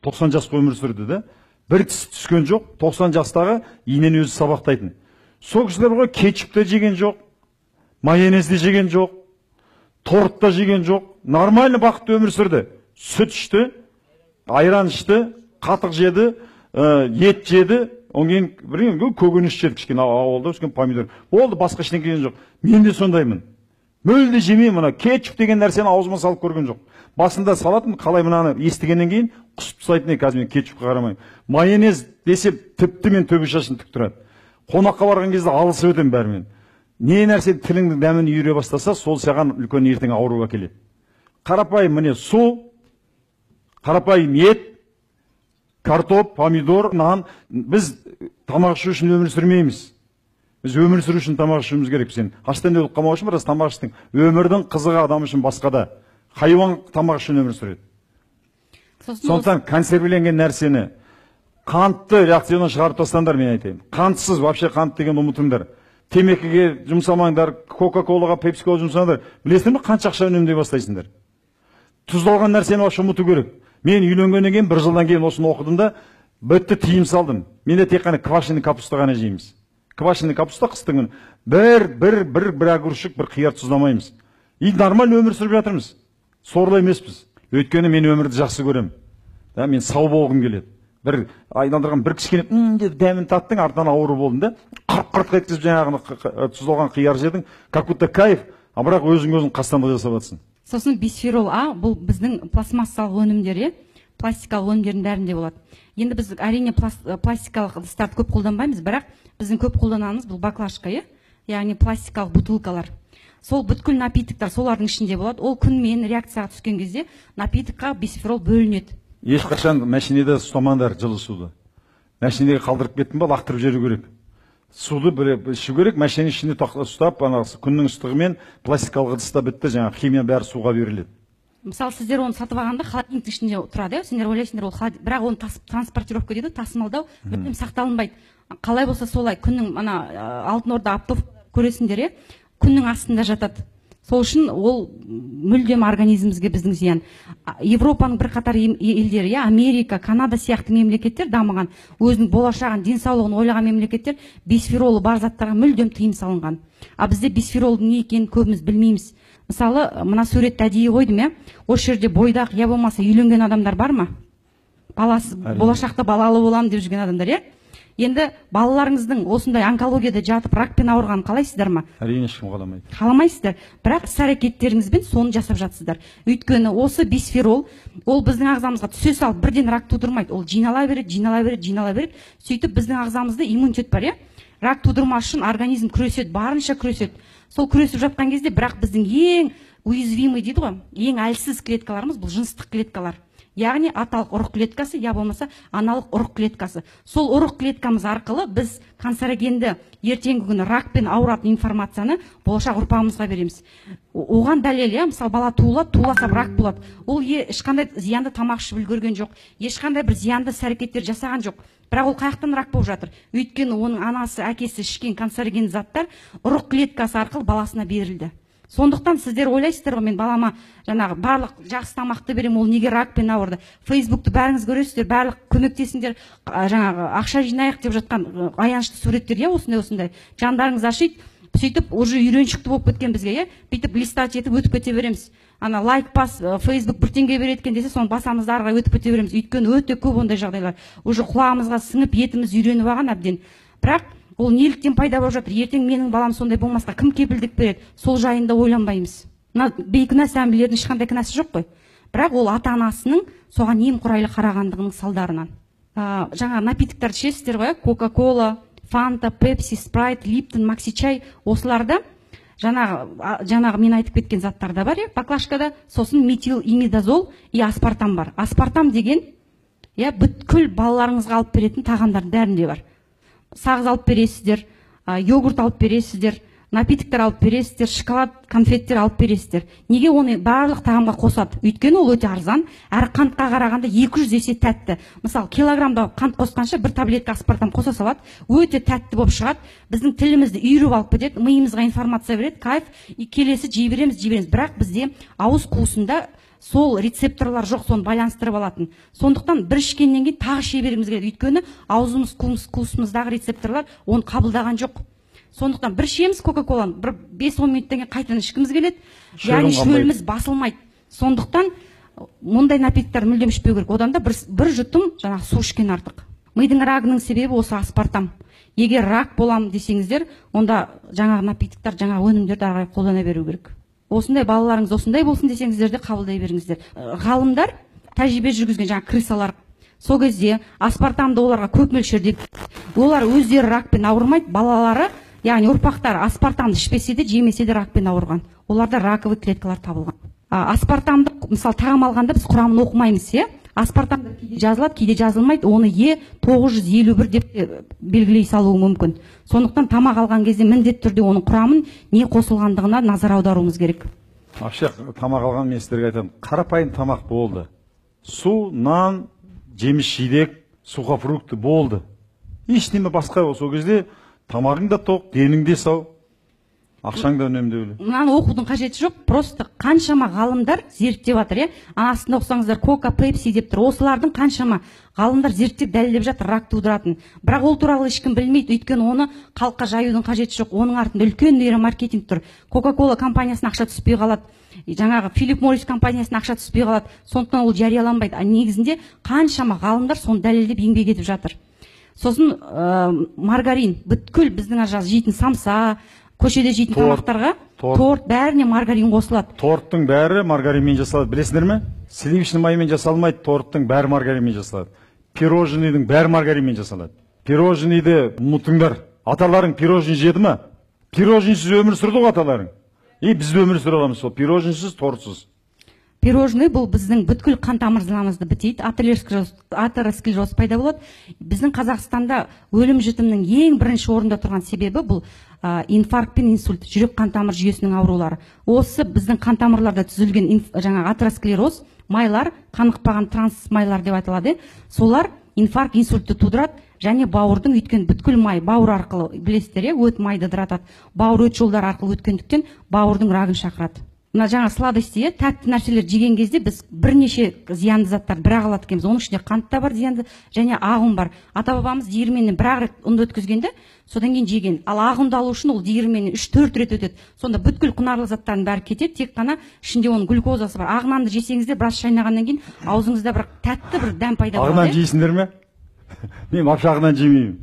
90 жасқа өмір сүрді да. Бір тіс түскен жоқ, 90 жастағы инен өзі сабақтайтын. Сол кісілер ғой кетчупта жеген жоқ, майонезде жеген жоқ, тортта жеген жоқ, нормально бақытты өмір сүрді. Сүт ішті, айран ішті, қатық жеді, ет жеді, онген көкөніс жеді, кішкене ауылда өскен помидор. Болды, басқа ештеңе жеген жоқ. Мен де сондаймын. Мүлде жемеймін, мына кетчуп деген нәрсені аузыма салып көрген жоқ. Басында салатын, қалай мынаны естігеннен кейін құсып тастайтын еді, қазір мен кетчупқа қарамаймын. Майонез десе тіпті мен төбе шашым тік тұрады. Қонаққа барған кезде алысып өтемін бәрімен. Не нәрсе тіліңнің дәмін үйре бастаса, сол саған үлкен ертең ауру әкеледі. Қарапайым міне су, қарапайым ет, картоп, помидор, нан. Біз тамақ ішу үшін өмір сүрмейміз. Біз өмір сүру үшін тамақ ішуіміз керек. Сен аштан өліп қалмау үшін біраз тамақ іштің. Өмірдің қызығы адам үшін басқада. Хайуан тамақ үшін өмір сүреді. Сондықтан консервіленген нәрсені қантты реакциядан шығарып тастаңдар, мен айтайын. Қантсыз, вообще қант деген ұмытыңдар. Темекіге жұмсамаңдар, кока-колаға, пепси-кола жұмсаңдар. Білесіңдер ме, қанша ақша үнемдей бастайсыңдар? Тұздалған нәрсені вообще ұмыту керек. Мен үйленгеннен кейін, бір жылдан кейін осыны оқыдым да, бітті тиым салдым. Менде тек қана квашеный капуста ғана жейміз. Квашеный капуста қыстың күні бір огурчик, бір қияр тұздамаймыз. И нормально өмір сүріп жатырмыз. Сорлы емеспіз. Өйткені мен өмірді жақсы көремін. Да, мен сау болғым келеді. Бір айналдырған бір кішкене деп дәмін таттың, артынан ауру болдың да, қырт қайткізіп жаңағыны тұздалған қияр жедің, какой-то кайф, а бірақ өзің қастандық жасап жатсың. Сосын бисферол А, бұл біздің пластмассалық өнімдер, пластикалық өнімдердің бәрінде болады. Енді біз әрине пластикалық ыдыстарды көп қолданбаймыз, бірақ біздің көп қолданамыз бұл баклажка, яғни пластикалық бутылкалар. Сол бүткіл напитоктар солардың ішінде болады. Ол күнмен реакцияға түскен кезде напитокқа бисферол бөлінеді. Ешқашан машинеде ұстамаңдар жылы суды. Машинеге қалдырып кеттің ба, лақтырып жіберу керек. Суды ішу керек, машина ішінде ұстап, күннің ыстығымен пластикалық ыдыста бітті, жаңағы химия бәрі суға беріледі. Мысалы, сіздер оны сатып алғанда холодильниктің ішінде тұрады, сендер ойлайсыңдар, бірақ оны транспортировка дейді, тасымалдау мүлдем сақталынбайды. Қалай болса солай, күннің Алтын Орда автоп көресіңдер, күннің астында жатады. Сол үшін ол мүлдем организмімізге біздің зиян. Европаның бірқатар елдері, Америка, Канада сияқты мемлекеттер дамыған, өзінің болашағын, денсаулығын ойлаған мемлекеттер бисферолы бар заттарға мүлдем тыйым салынған. А бізде бисферолдың не екенін көбіміз білмейміз. Мысалы, мына суретті әдейі қойдым, осы жерде бойдақ, я болмаса үйленген адамдар бар ма? Болашақта балалы боламын деп жүрген адамдар, Енді балаларыңыздың осындай онкологияда жатып, ракпен ауырғанын қалайсыздар ма? Әрине ешкім қаламайды. Қаламайсыздар, бірақ іс-әрекеттеріңізбен соны жасап жатсыздар. Өйткені осы бисферол, ол біздің ағзамызға түсе салып, бірден рак тудырмайды. Ол жинала береді. Сөйтіп біздің ағзамызда иммунитет бар, рак тудырмас үшін организм күреседі, барынша күреседі. Сол күресіп жатқан кезде, бірақ біздің ең уязвимый дейді ғой, ең әлсіз клеткаларымыз бұл жыныстық клеткалар. Яғни аталық ұрық клеткасы, я болмаса аналық ұрық клеткасы. Сол ұрық клеткамыз арқылы біз канцерогенді ертеңгі күні ракпен ауыратын информацияны болашақ ұрпағымызға береміз. Оған дәлел, мысалы бала туылса рак болады. Ол ешқандай зиянды тамақ ішіп үлгерген жоқ, ешқандай бір зиянды іс-әрекеттер жасаған жоқ. Бірақ ол қаяқтан рак болып жатыр? Өйткені оның анасы, әкесі ішкен канцероген заттар ұрық клеткасы арқылы баласына берілді. Сондықтан сіздер ойлайсыздар ғой, мен балама жаңағы барлық жақсы тамақты берем, ол неге ракпен ауырды? Фейсбукты бәріңіз көресіздер, барлық көмектесіңдер, жаңағы ақша жинайық деп жатқан аянышты суреттер, осындай. Жандарыңыз ашиды, сөйтіп уже үйреншікті болып кеткен бізге, бүйтіп листать етіп өтіп кете береміз. Ана лайк бас, фейсбук бір теңге береді екен десе, соны басамызды арға өтіп кете береміз. Өйткені өте көп ондай жағдайлар. Уже құлағымызға сіңіп, етіміз үйреніп алған әбден. Бірақ ол неліктен пайда болып жатыр? Ертең менің балам сондай болмасқа кім кепілдік береді? Сол жайында ойланбаймыз. Бейкүнә сәмбілердің ешқандай кінәсі жоқ қой. Бірақ ол ата-анасының соған немқұрайлы қарағандығының салдарынан. Жаңа напитоктарды ішесіздер ғой, кока-кола, фанта, пепси, спрайт, липтон, макси чай, осыларда жаңағы мен айтып кеткен заттарда бар, баклажкада, сосын метил имидазол и аспартам бар. Аспартам деген бүткіл балаларыңызға алып беретін тағамдардың бәрінде бар. Сағыз алып бересіздер, йогурт алып бересіздер, напитоктар алып бересіздер, шоколад, конфеттер алып бересіздер. Неге оны барлық тағамға қосады? Өйткені ол өте арзан, әрі қантқа қарағанда 200 есе тәтті. Мысалы, килограмда қант қосқанша бір таблетка аспартам қоса салады, өте тәтті болып шығады. Біздің тілімізді үйріп алып кетеді, миымызға информация береді, кайф, келесі жей береміз. Бірақ бізде ауыз қуысында сол рецепторлар жоқ, соны байланыстырып алатын. Сондықтан бір ішкеннен кейін тағы іше бергіміз келеді, өйткені аузымыз, қуысымыздағы рецепторлар оны қабылдаған жоқ. Сондықтан бір ішеміз кока-коланы, бір 5-10 минуттан кейін қайтадан ішкіміз келеді, яғни шөліміз басылмайды. Сондықтан мұндай напиктар мүлдем ішпеу керек. Одан да бір жұтым жаңағы су ішкен артық. Мидың рагының себебі осы аспартам. Егер рак болам десеңіздер, онда жаңағы напиктар, жаңағы өнімдерді ары қарай қолдана беру керек. Осындай балаларыңыз осындай болсын десеңіздер де қабылдай беріңіздер. Ғалымдар тәжірибе жүргізген, жаңағы крысалар, сол кезде аспартамды оларға көп мөлшерде, олар өздері ракпен ауырмайды, балалары, яғни ұрпақтары аспартамды ішпесе де, жемесе де ракпен ауырған. Оларда раковый клеткалар табылған. Аспартамды, мысалы, тағам алғанда біз құрамын оқымаймыз, аспартамды кейде жазылады, кейде жазылмайды, оны Е951 деп белгілей салуы мүмкін. Сондықтан тамақ алған кезде міндетті түрде оның құрамын не қосылғандығына назар аударуымыз керек. Вообще тамақ алған мен сіздерге айтамын, қарапайым тамақ болды. Су, нан, жеміс жидек, сухофрукты болды. Ештеме басқа ол. Сол кезде тамағың да тоқ, денің де сау, ақшаң да үнемдеулі. Мынаны оқудың қажеті жоқ, просто қаншама ғалымдар зерттеп жатыр, астында оқысаңыздар, кока, пепси деп тұр. Осылардың қаншама ғалымдар зерттеп дәлелдеп жатыр рак тудыратын. Бірақ ол туралы ешкім білмейді, өйткені оны халыққа жаюдың қажеті жоқ. Оның артында үлкен нейромаркетинг тұр. Кока-кола компаниясына ақша түспей қалады. Жаңағы Филип Моррис компаниясына ақша түспей қалады. Сондықтан ол жарияланбайды. Негізінде қаншама ғалымдар соны дәлелдеп еңбек етіп жатыр. Сосын маргарин, бүткіл біздің жейтін самса, көшеде жейтін тамақтарға, торт, бәріне маргарин қосылады. Торттың бәрі маргаринмен жасалады, білесіңдер ме? Сливочный маймен жасалмайды, торттың бәрі маргаринмен жасалады. Пирожныйдың бәрі маргаринмен жасалады. Пирожныйды ұмытыңдар. Аталарың пирожный жеді ме? Пирожныйсыз өмір сүрді ғой аталарың. Біз өмір сүре аламыз сол пирожныйсыз, тортсыз. Пирожный бұл біздің бүткіл қан тамырларымызды бітейді, атеросклероз пайда болады. Біздің Қазақстанда өлім жітімнің ең бірінші орында тұрған себебі бұл инфаркт пен инсульт, жүрек қан тамыр жүйесінің аурулары. Осы біздің қан тамырларда түзілген жаңағы атеросклероз, майлар, қанықпаған трансмайлар деп айтылады. Солар инфаркт, инсультті тудырады, және бауырдың өткен бүткіл май, бауыр арқылы, білесіздер, өт майды ыдыратады. Бауыр өт жолдары арқылы өткендіктен бауырдың рагын шақырады. Мына жаңа сладости, тәтті нәрселер жеген кезде біз бірнеше зиянды заттар бір-ақ алады екенбіз. Оның ішінде қант та бар зиянды, және ағын бар. Ата-бабамыз диірменнен бір-ақ рет ұнды өткізгенде, содан кейін жеген. Ал ағынды алу үшін ол диірменнен 3-4 рет өтеді. Сонда бүткіл құнарлы заттардың бәрі кетеді, тек қана ішінде оның глюкозасы бар. Ағынанды жесеңізде біраз шайнағаннан кейін аузыңызда бір тәтті бір дәм пайда болады. Ағынан жейсіңдер ме? Мен вообще ағынан жемеймін.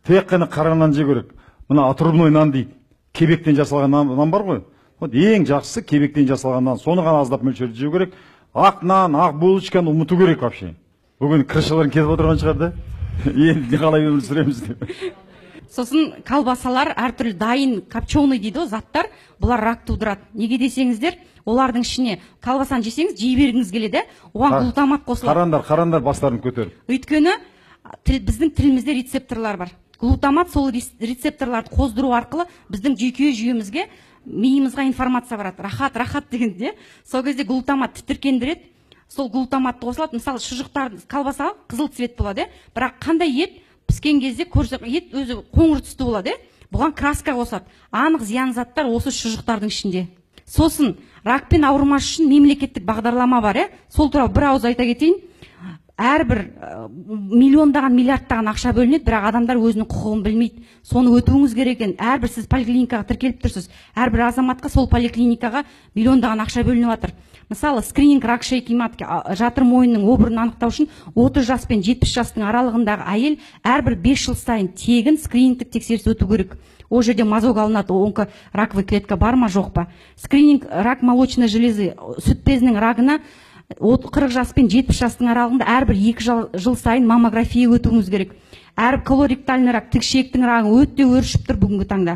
Тек қана қара нан жеу керек. Мына отрубной нан дейді. Кебектен жасалған нан бар ғой. Ең жақсысы кебектен жасалған нан. Соны ғана аздап мөлшерде жеу керек. Ақ нан, ақ булочканы ұмыту керек вообще. Бүгін крышаларын кетіп отырған шығар да. Енді қалай өмір сүреміз деп. Сосын колбасалар, әртүрлі дайын копченый дейді ғой, заттар, бұлар рак тудырады. Неге десеңіздер, олардың ішіне колбасаны жесеңіз, жей бергіңіз келеді, оған глутамат қосылады. Қарандар бастарын көтеріп. Өйткені біздің тілімізде рецепторлар бар. Глутамат сол рецепторларды қоздыру арқылы біздің жүйке жүйемізге, миымызға информация барады. Рахат дегенде, сол кезде глутамат тітіркендіреді, сол глутаматты қосылады. Мысалы, шұжықтар, колбаса қызыл цвет болады, бірақ қандай ет піскен кезде көрсек, ет өзі қоңыр түсті болады, бұған краска қосады. Анық зиян заттар осы шұжықтардың ішінде. Сосын ракпен ауырмас үшін мемлекеттік бағдарлама бар, сол туралы бір ауыз айта кетейін. Әрбір миллиондаған, миллиардтаған ақша бөлінеді, бірақ адамдар өзінің құқығын білмейді. Соны өтуіңіз керек екен. Әрбір сіз поликлиникаға тіркеліп тұрсыз. Әрбір азаматқа сол поликлиникаға миллиондаған ақша бөлініп жатыр. Мысалы, скрининг рак шейки матки, жатыр мойнының обырын анықтау үшін 30 жас пен 70 жастың аралығындағы әйел әрбір 5 жыл сайын тегін скринингтік тексеріс өту керек. Ол жерде мазок алынады, онко раковый клетка бар ма, жоқ па. Скрининг рак молочной железы, сүт безінің рагына 40 жас пен 70 жастың аралығында әрбір 2 жыл сайын маммография өтуіңіз керек. Әрбір колоректальный рак, тікшектің рагы өте өршіп тұр бүгінгі таңда.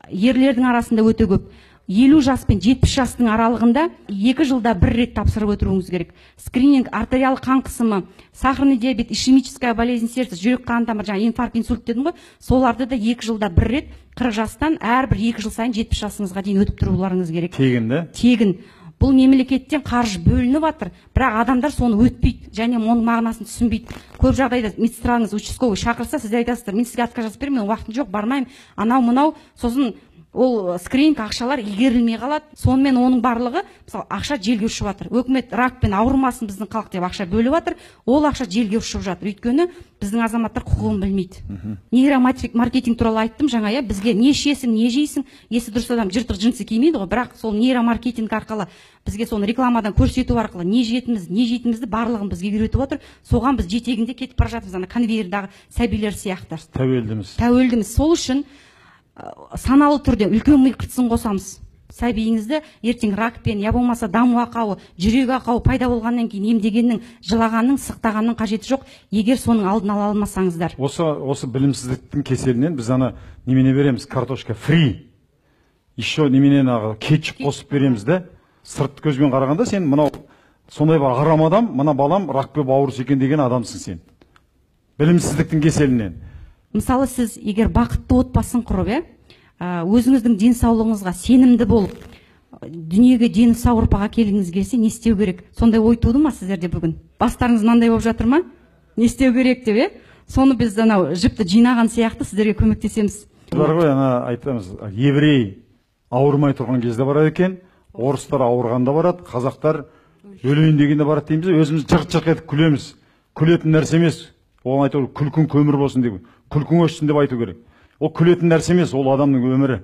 Ерлердің арасында өте көп. 50 жас пен 70 жастың аралығында 2 жылда 1 рет тапсырып өтуіңіз керек. Скрининг, артериялық қан қысымы, сахарный диабет, ишемическая болезнь сердца, жүрек қан тамыр, жаңа инфаркт, инсульт дедім ғой, соларды да 2 жылда 1 рет 40 жастан әрбір 2 жыл сайын 70 жасыңызға дейін өтіп тұруларыңыз керек. Тегін да? Тегін. Бұл мемлекеттен қаржы бөлініп жатыр, бірақ адамдар соны өтпейді, және оның мағынасын түсінбейді. Көп жағдайда медсестраңыз участковый шақырса, сіз айтасыздар, мен сізге отказ жазып беремін, мен уақытым жоқ, бармаймын, анау мынау. Сосын ол скрининг ақшалар игерілмей қалады. Сонымен оның барлығы, мысалы, ақша желге ұшып жатыр. Өкімет ракпен ауырмасын біздің халық деп ақша бөліп жатыр, ол ақша желге ұшып жатыр. Өйткені біздің азаматтар құқығын білмейді. Нейромаркетинг туралы айттым жаңа, иә, бізге не ішесің, не жейсің, есі дұрыс адам жыртық джинсы кимейді ғой, бірақ сол нейромаркетинг арқылы бізге соны рекламадан көрсету арқылы не жейтінімізді барлығын бізге үйретіп отыр. Соған біз жетегінде кетіп бара жатырмыз, ана конвейердағы сәбилер сияқты. Тәуелдіміз. Сол үшін саналы түрде үлкен ми қыртысын қосамыз. Сәбиіңізді ертең ракпен, я болмаса даму ақауы, жүрек ақауы пайда болғаннан кейін емдегеннің, жылағанның, сықтағанның қажеті жоқ, егер соның алдын ала алмасаңыздар. Осы білімсіздіктің кеселінен біз ана немене береміз, картошка фри. Еще неменен кетчуп қосып береміз де. Сырт көзбен қарағанда сен мынау сондай бір арам адам, мына балам ракпен ауырса екен деген адамсың сен. Білімсіздіктің кеселінен. Мысалы, сіз егер бақытты отбасын құрып, өзіңіздің денсаулығыңызға сенімді болып, дүниеге дені сау ұрпақ әкелгіңіз келсе, не істеу керек? Сондай ой туды ма сіздерде бүгін? Бастарыңыз мынандай болып жатыр ма? Не істеу керек деп, соны біз анау жіпті жинаған сияқты сіздерге көмектесеміз. Бар ғой, ана айтамыз, еврей ауырмай тұрған кезде барады екен, орыстар ауырғанда барады, қазақтар өлейін дегенде барады дейміз, өзіміз жырқ-жырқ етіп күлеміз. Күлетін нәрсе емес. Оған айту, күлкің көмір болсын деп, күлкің өшсін деп айту керек. Ол күлетін нәрсе емес, ол адамның өмірі.